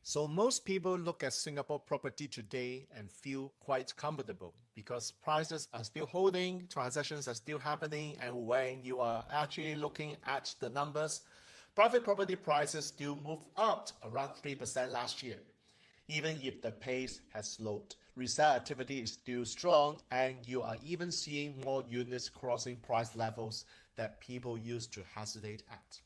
So most people look at Singapore property today and feel quite comfortable because prices are still holding, transactions are still happening, and when you are actually looking at the numbers, private property prices still moved up around 3% last year. Even if the pace has slowed, resale activity is still strong, and you are even seeing more units crossing price levels that people used to hesitate at.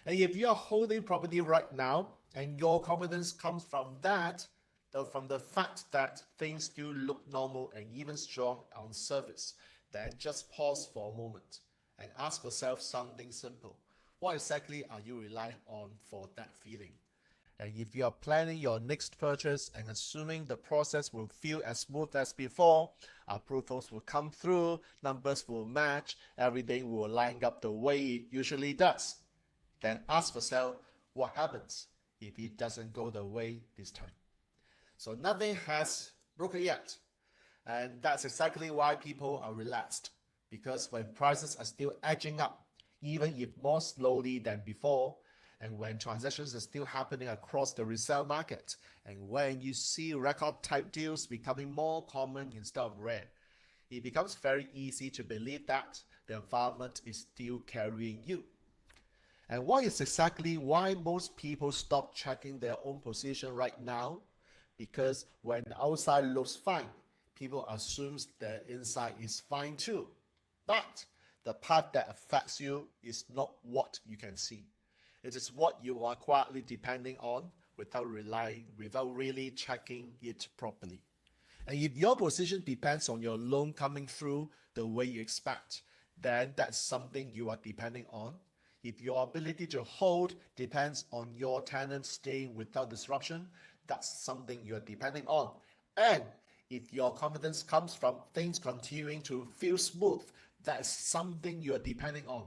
And if you are holding property right now and your confidence comes from that, from the fact that things still look normal and even strong on surface, then just pause for a moment and ask yourself something simple. What exactly are you relying on for that feeling? And if you are planning your next purchase and assuming the process will feel as smooth as before, approvals will come through, numbers will match, everything will line up the way it usually does, then ask yourself what happens if it doesn't go the way this time. So nothing has broken yet. And that's exactly why people are relaxed. Because when prices are still edging up, even if more slowly than before, and when transactions are still happening across the resale market, and when you see record type deals becoming more common instead of rare, it becomes very easy to believe that the environment is still carrying you. And what is exactly why most people stop checking their own position right now? Because when the outside looks fine, people assume the inside is fine too. But the part that affects you is not what you can see. It is what you are quietly depending on without really checking it properly. And if your position depends on your loan coming through the way you expect, then that's something you are depending on. If your ability to hold depends on your tenants staying without disruption, that's something you're depending on. And if your confidence comes from things continuing to feel smooth, that's something you're depending on.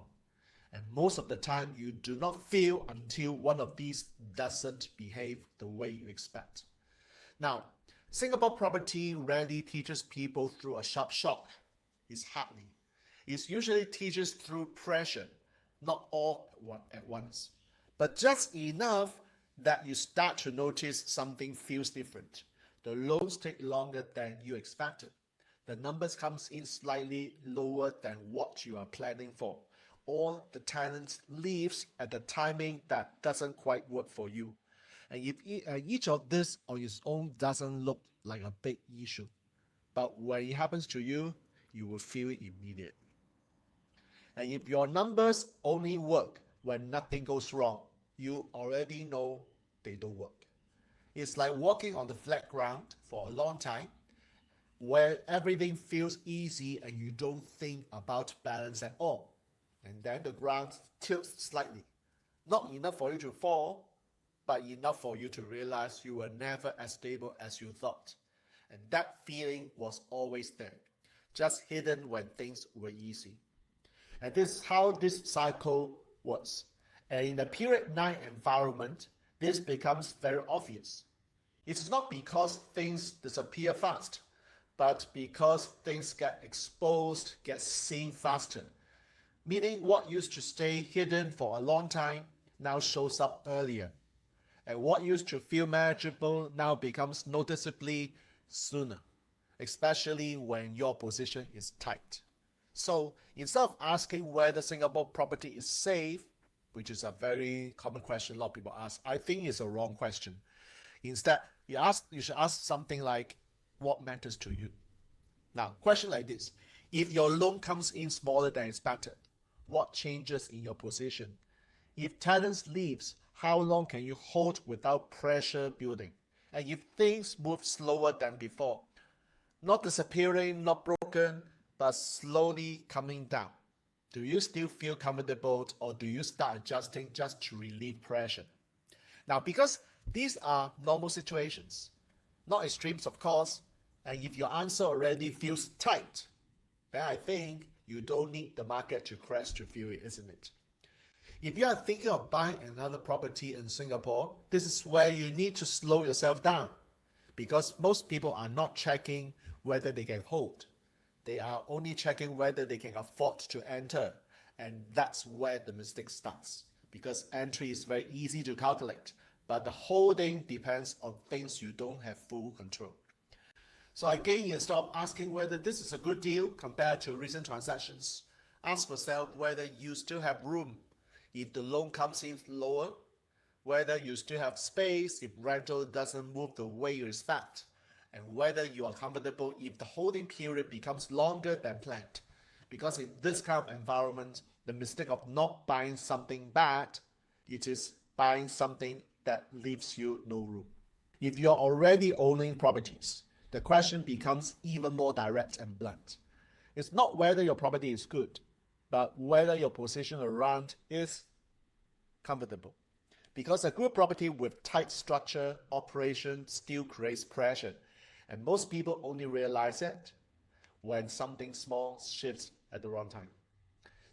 And most of the time, you do not feel until one of these doesn't behave the way you expect. Now, Singapore property rarely teaches people through a sharp shock. It's hardly. It usually teaches through pressure, not all at once, but just enough that you start to notice something feels different. The loans take longer than you expected. The numbers comes in slightly lower than what you are planning for, or the tenant leaves at the timing that doesn't quite work for you. And if each of this on its own doesn't look like a big issue, but when it happens to you, you will feel it immediately. And if your numbers only work when nothing goes wrong, you already know they don't work. It's like walking on the flat ground for a long time where everything feels easy and you don't think about balance at all. And then the ground tilts slightly. Not enough for you to fall, but enough for you to realize you were never as stable as you thought. And that feeling was always there, just hidden when things were easy. And this is how this cycle works. And in a period 9 environment, this becomes very obvious. It's not because things disappear fast, but because things get exposed, get seen faster. Meaning what used to stay hidden for a long time now shows up earlier. And what used to feel manageable now becomes noticeably sooner, especially when your position is tight. So instead of asking whether Singapore property is safe, which is a very common question a lot of people ask, I think it's a wrong question. Instead, you should ask something like, what matters to you? Now, question like this: if your loan comes in smaller than expected, what changes in your position? If tenants leaves, how long can you hold without pressure building? And if things move slower than before, not disappearing, not broken, but slowly coming down, do you still feel comfortable or do you start adjusting just to relieve pressure? Now, because these are normal situations, not extremes, of course, and if your answer already feels tight, then I think you don't need the market to crash to feel it, isn't it? If you are thinking of buying another property in Singapore, this is where you need to slow yourself down because most people are not checking whether they can hold. They are only checking whether they can afford to enter. And that's where the mistake starts because entry is very easy to calculate, but the holding depends on things you don't have full control. So again, you stop asking whether this is a good deal compared to recent transactions. Ask yourself whether you still have room if the loan comes in lower, whether you still have space if rental doesn't move the way you expect, and whether you are comfortable if the holding period becomes longer than planned. Because in this kind of environment, the mistake of not buying something bad, it is buying something that leaves you no room. If you're already owning properties, the question becomes even more direct and blunt. It's not whether your property is good, but whether your position around is comfortable. Because a good property with tight structure, operation still creates pressure. And most people only realize it when something small shifts at the wrong time.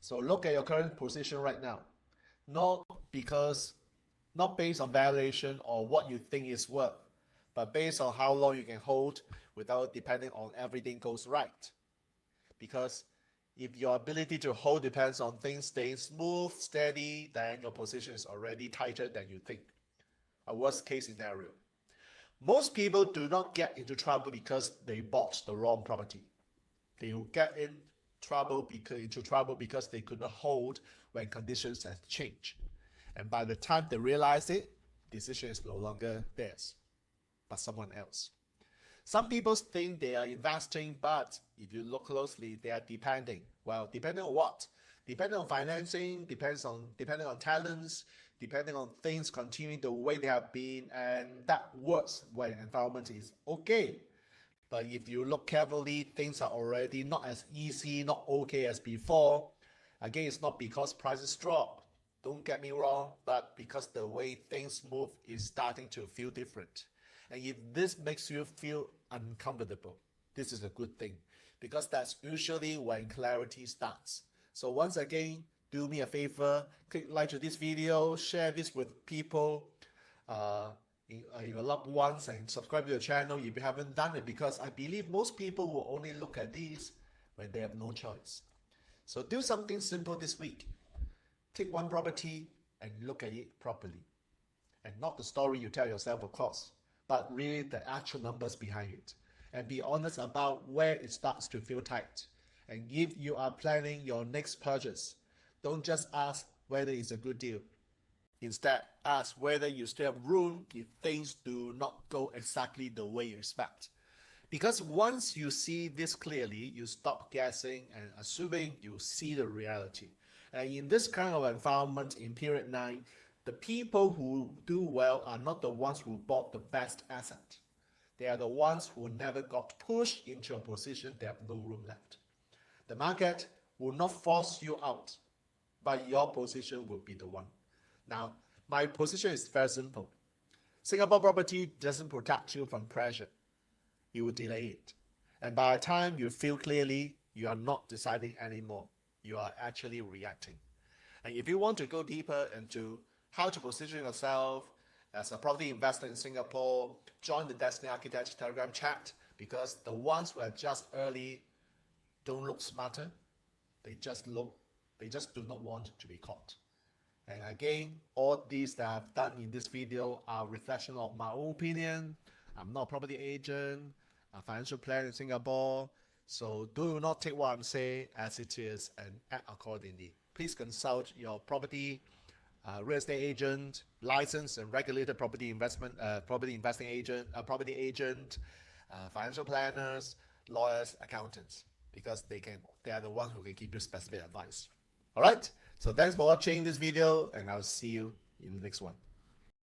So look at your current position right now. Not based on valuation or what you think is worth, but based on how long you can hold without depending on everything goes right. Because if your ability to hold depends on things staying smooth, steady, then your position is already tighter than you think. A worst case scenario. Most people do not get into trouble because they bought the wrong property. They will get into trouble because they could not hold when conditions have changed. And by the time they realize it, decision is no longer theirs, but someone else. Some people think they are investing, but if you look closely, they are depending. Well, depending on what? Depending on financing, depending on talents, depending on things continuing the way they have been, and that works when environment is okay. But if you look carefully, things are already not as easy, not okay as before. Again, it's not because prices drop. Don't get me wrong, but because the way things move is starting to feel different. And if this makes you feel uncomfortable, this is a good thing, because that's usually when clarity starts. So once again, do me a favor, click like to this video, share this with people, your loved ones, and subscribe to the channel if you haven't done it, because I believe most people will only look at these when they have no choice. So do something simple this week. Take one property and look at it properly. And not the story you tell yourself, of course, but really the actual numbers behind it. And be honest about where it starts to feel tight. And if you are planning your next purchase, don't just ask whether it's a good deal. Instead, ask whether you still have room if things do not go exactly the way you expect. Because once you see this clearly, you stop guessing and assuming you see the reality. And in this kind of environment in period 9, the people who do well are not the ones who bought the best asset. They are the ones who never got pushed into a position they have no room left. The market will not force you out, but your position will be the one. Now, my position is very simple. Singapore property doesn't protect you from pressure. It will delay it. And by the time you feel clearly, you are not deciding anymore. You are actually reacting. And if you want to go deeper into how to position yourself as a property investor in Singapore, join the Destiny Architects Telegram chat, because the ones who are just early don't look smarter. They just do not want to be caught. And again, all these that I've done in this video are reflection of my own opinion. I'm not a property agent, a financial planner in Singapore. So do not take what I'm saying as it is and act accordingly. Please consult your property real estate agent, licensed and regulated property investing agent, financial planners, lawyers, accountants, because they are the ones who can give you specific advice. All right. So thanks for watching this video, and I'll see you in the next one.